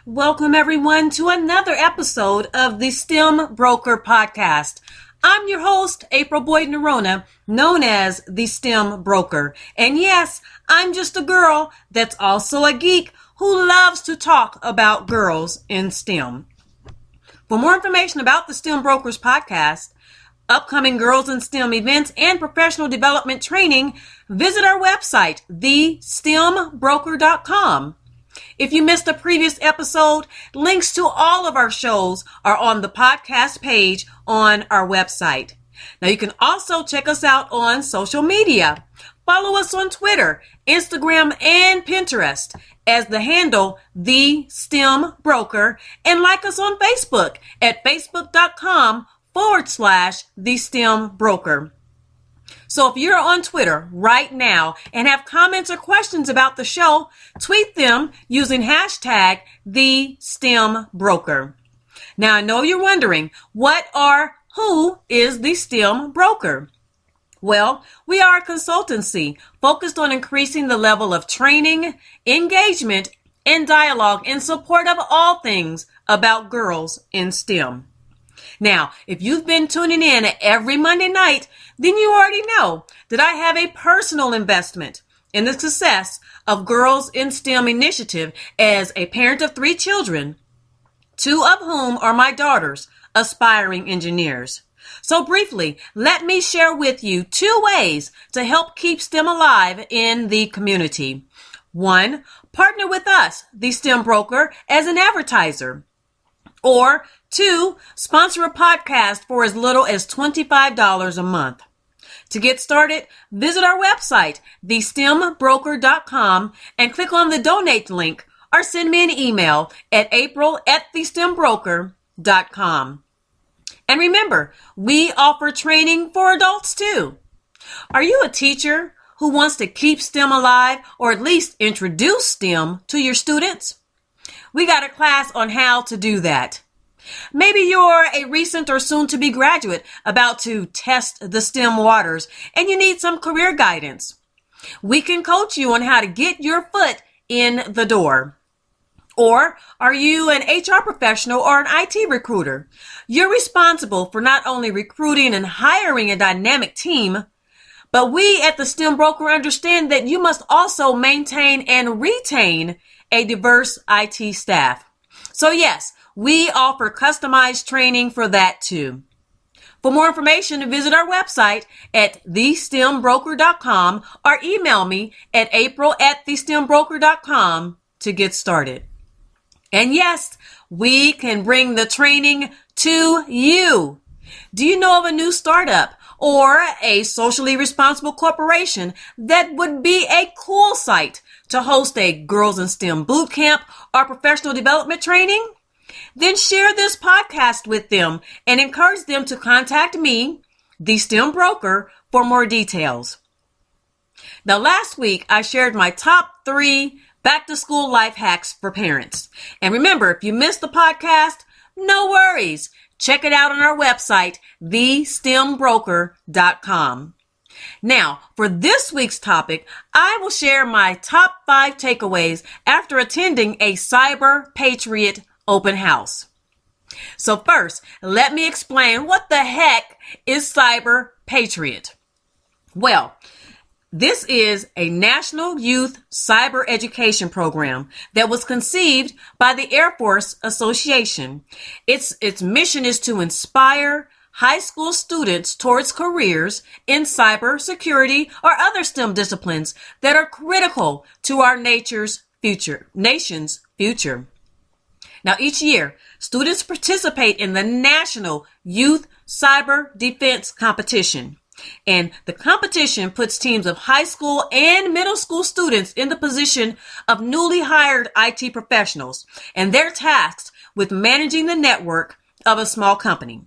Welcome everyone to another episode of the STEM Broker podcast. I'm your host, April Boyd-Noronha, known as the STEM Broker. And yes, I'm just a girl that's also a geek who loves to talk about girls in STEM. For more information about the STEM Brokers podcast, upcoming Girls in STEM events, and professional development training, visit our website, thestembroker.com. If you missed a previous episode, links to all of our shows are on the podcast page on our website. Now you can also check us out on social media. Follow us on Twitter, Instagram, and Pinterest as the handle The STEM Broker, and like us on Facebook at facebook.com/The STEM Broker. So if you're on Twitter right now and have comments or questions about the show, tweet them using hashtag #TheSTEMBroker. Now I know you're wondering, who is the STEM Broker? Well, we are a consultancy focused on increasing the level of training, engagement, and dialogue in support of all things about girls in STEM. Now, if you've been tuning in every Monday night, then you already know that I have a personal investment in the success of Girls in STEM initiative as a parent of 3 children, 2 of whom are my daughters, aspiring engineers. So briefly, let me share with you 2 ways to help keep STEM alive in the community. 1, partner with us, the STEM Broker, as an advertiser. Or 2, sponsor a podcast for as little as $25 a month. To get started, visit our website, thestembroker.com, and click on the donate link or send me an email at april@thestembroker.com. And remember, we offer training for adults too. Are you a teacher who wants to keep STEM alive or at least introduce STEM to your students? We got a class on how to do that. Maybe you're a recent or soon-to-be graduate about to test the STEM waters and you need some career guidance. We can coach you on how to get your foot in the door. Or are you an HR professional or an IT recruiter? You're responsible for not only recruiting and hiring a dynamic team, but we at the STEM Broker understand that you must also maintain and retain a diverse IT staff. So yes, we offer customized training for that too. For more information, visit our website at thestembroker.com or email me at april@thestembroker.com to get started. And yes, we can bring the training to you. Do you know of a new startup or a socially responsible corporation that would be a cool site to host a Girls in STEM boot camp or professional development training? Then share this podcast with them and encourage them to contact me, the STEM Broker, for more details. Now, last week, I shared my top 3 back-to-school life hacks for parents. And remember, if you missed the podcast, no worries. Check it out on our website, thestembroker.com. Now, for this week's topic, I will share my top 5 takeaways after attending a Cyber Patriot open house. So first, let me explain what the heck is Cyber Patriot. Well, this is a national youth cyber education program that was conceived by the Air Force Association. Its mission is to inspire high school students towards careers in cybersecurity or other STEM disciplines that are critical to our nation's future. Now, each year, students participate in the National Youth Cyber Defense Competition. And the competition puts teams of high school and middle school students in the position of newly hired IT professionals, and they're tasked with managing the network of a small company.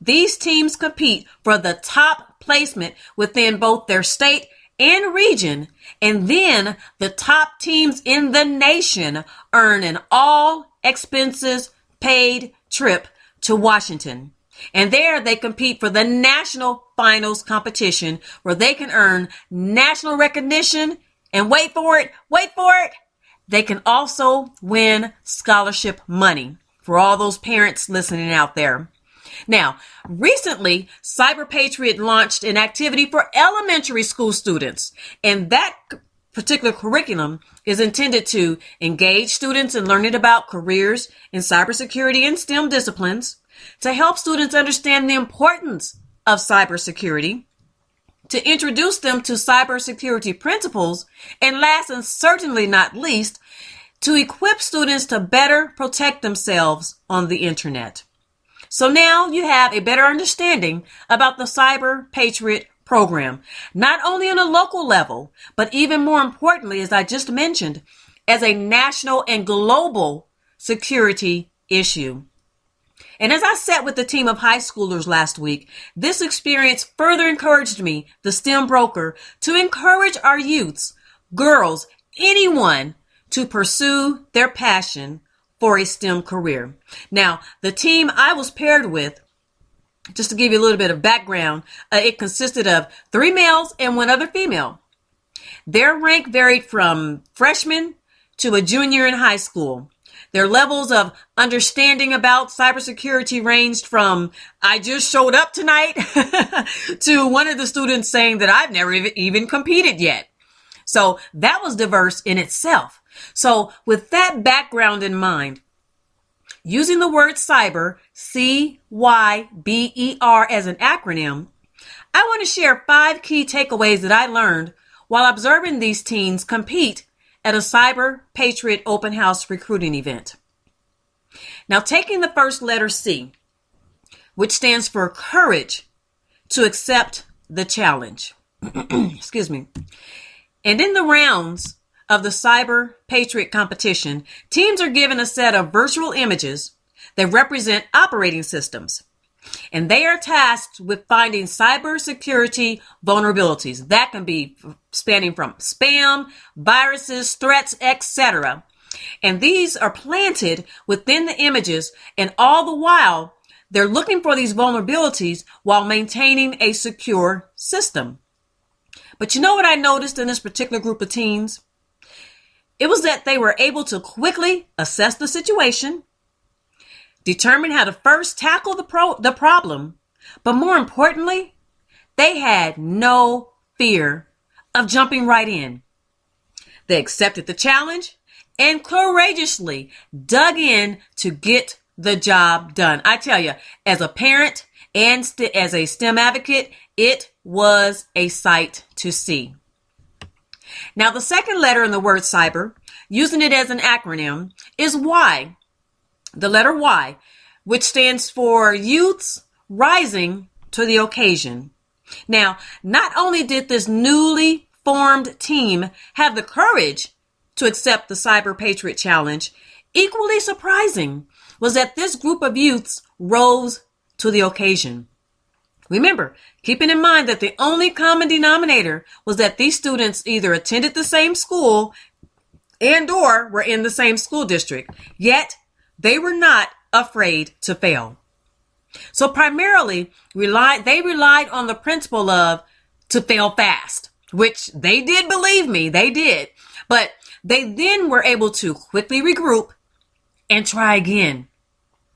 These teams compete for the top placement within both their state and region, and then the top teams in the nation earn an all expenses paid trip to Washington. And there they compete for the national finals competition where they can earn national recognition and wait for it, they can also win scholarship money for all those parents listening out there. Now, recently, Cyber Patriot launched an activity for elementary school students, and that particular curriculum is intended to engage students in learning about careers in cybersecurity and STEM disciplines, to help students understand the importance of cybersecurity, to introduce them to cybersecurity principles, and last and certainly not least, to equip students to better protect themselves on the internet. So now you have a better understanding about the Cyber Patriot program, not only on a local level, but even more importantly, as I just mentioned, as a national and global security issue. And as I sat with the team of high schoolers last week, this experience further encouraged me, the STEM broker, to encourage our youths, girls, anyone to pursue their passion for a STEM career. Now, the team I was paired with, just to give you a little bit of background, it consisted of 3 males and 1 other female. Their rank varied from freshman to a junior in high school. Their levels of understanding about cybersecurity ranged from, I just showed up tonight, to one of the students saying that I've never even competed yet. So that was diverse in itself. So with that background in mind, using the word cyber, C-Y-B-E-R, as an acronym, I want to share 5 key takeaways that I learned while observing these teens compete at a Cyber Patriot open house recruiting event. Now, taking the first letter C, which stands for courage to accept the challenge. Excuse me. And in the rounds of the Cyber Patriot competition, teams are given a set of virtual images that represent operating systems. And they are tasked with finding cybersecurity vulnerabilities. That can be spanning from spam, viruses, threats, etc. And these are planted within the images, and all the while, they're looking for these vulnerabilities while maintaining a secure system. But you know what I noticed in this particular group of teens? It was that they were able to quickly assess the situation, determine how to first tackle the problem, but more importantly, they had no fear of jumping right in. They accepted the challenge and courageously dug in to get the job done. I tell you, as a parent and as a STEM advocate, it was a sight to see. Now, the second letter in the word cyber, using it as an acronym, is Y. The letter Y, which stands for Youths Rising to the Occasion. Now, not only did this newly formed team have the courage to accept the Cyber Patriot Challenge, equally surprising was that this group of youths rose to the occasion. Remember, keeping in mind that the only common denominator was that these students either attended the same school and or were in the same school district, yet they were not afraid to fail. So primarily, they relied on the principle of to fail fast, which they did, believe me, they did. But they then were able to quickly regroup and try again.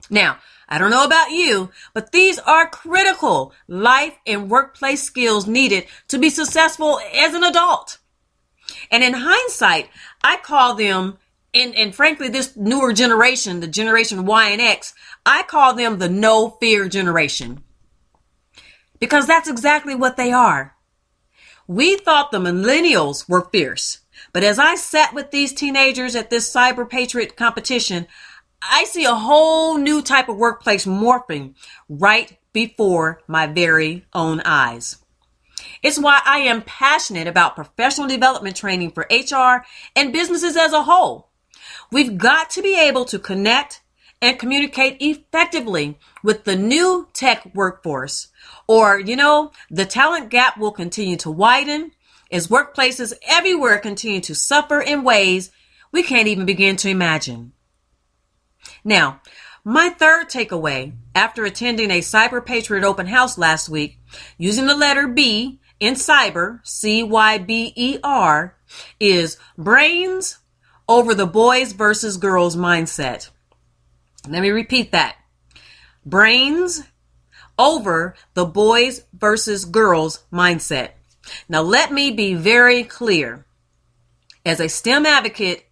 Now, I don't know about you, but these are critical life and workplace skills needed to be successful as an adult. And in hindsight, I call them, and frankly, this newer generation, the generation Y and X, I call them the no fear generation. Because that's exactly what they are. We thought the millennials were fierce. But as I sat with these teenagers at this Cyber Patriot competition, I see a whole new type of workplace morphing right before my very own eyes. It's why I am passionate about professional development training for HR and businesses as a whole. We've got to be able to connect and communicate effectively with the new tech workforce, or, the talent gap will continue to widen as workplaces everywhere continue to suffer in ways we can't even begin to imagine. Now, my third takeaway after attending a Cyber Patriot open house last week, using the letter B in cyber, C-Y-B-E-R, is brains over the boys versus girls mindset. Let me repeat that. Brains over the boys versus girls mindset. Now, let me be very clear. As a STEM advocate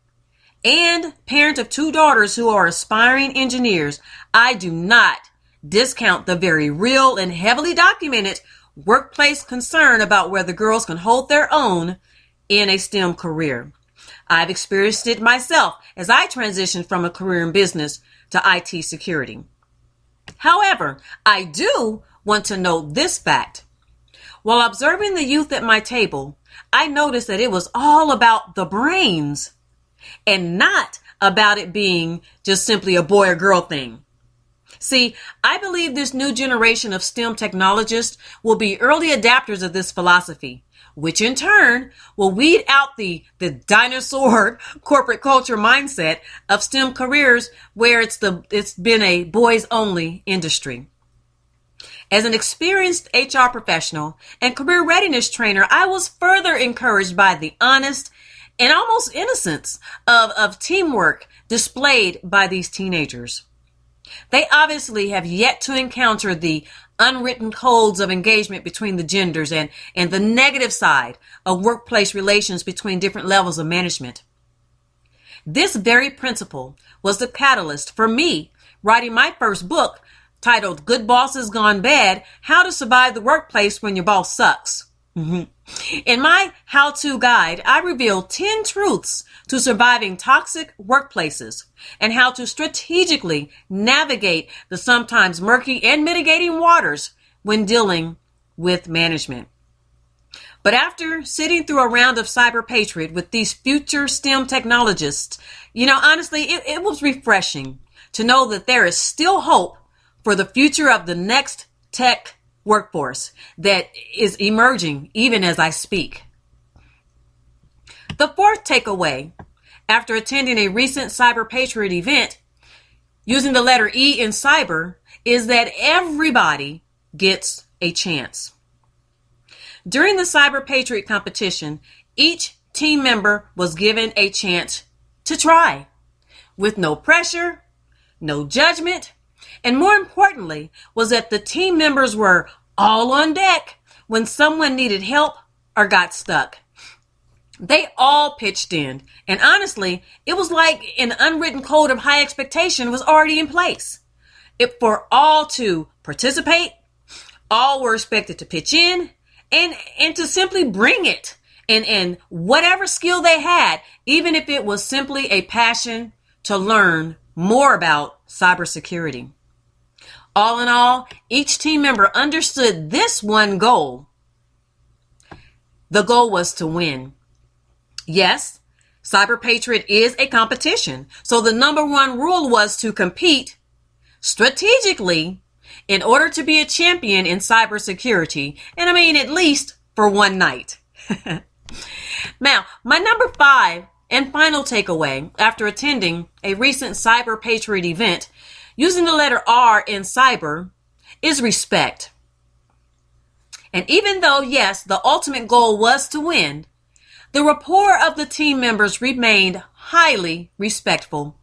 and parent of 2 daughters who are aspiring engineers, I do not discount the very real and heavily documented workplace concern about whether girls can hold their own in a STEM career. I've experienced it myself as I transitioned from a career in business to IT security. However, I do want to note this fact. While observing the youth at my table, I noticed that it was all about the brains and not about it being just simply a boy or girl thing. See, I believe this new generation of STEM technologists will be early adapters of this philosophy, which in turn will weed out the dinosaur corporate culture mindset of STEM careers where it's been a boys only industry. As an experienced HR professional and career readiness trainer, I was further encouraged by the honest and almost innocence of teamwork displayed by these teenagers. They obviously have yet to encounter the unwritten codes of engagement between the genders and the negative side of workplace relations between different levels of management. This very principle was the catalyst for me writing my first book titled Good Bosses Gone Bad, How to Survive the Workplace When Your Boss Sucks. In my how-to guide, I reveal 10 truths to surviving toxic workplaces and how to strategically navigate the sometimes murky and mitigating waters when dealing with management. But after sitting through a round of Cyber Patriot with these future STEM technologists, honestly, it was refreshing to know that there is still hope for the future of the next tech workforce that is emerging even as I speak. The fourth takeaway after attending a recent Cyber Patriot event using the letter E in cyber is that everybody gets a chance. During the Cyber Patriot competition, each team member was given a chance to try with no pressure, no judgment, and more importantly was that the team members were all on deck when someone needed help or got stuck. They all pitched in, and honestly, it was like an unwritten code of high expectation was already in place. For all to participate, all were expected to pitch in and to simply bring it and whatever skill they had, even if it was simply a passion to learn more about cybersecurity. All in all, each team member understood this one goal. The goal was to win. Yes, Cyber Patriot is a competition, so the number one rule was to compete strategically in order to be a champion in cybersecurity, and at least for one night. Now, my number 5 and final takeaway after attending a recent Cyber Patriot event using the letter R in cyber is respect. And even though, yes, the ultimate goal was to win, the rapport of the team members remained highly respectful.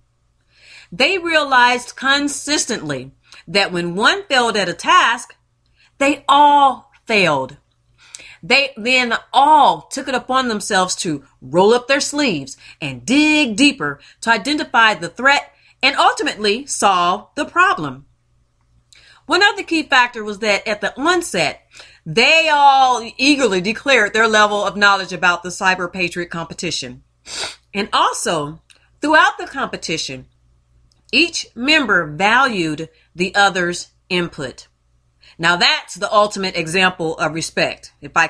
They realized consistently that when one failed at a task, they all failed. They then all took it upon themselves to roll up their sleeves and dig deeper to identify the threat and ultimately solve the problem. One other key factor was that at the onset, they all eagerly declared their level of knowledge about the Cyber Patriot competition. And also, throughout the competition, each member valued the other's input. Now that's the ultimate example of respect, if I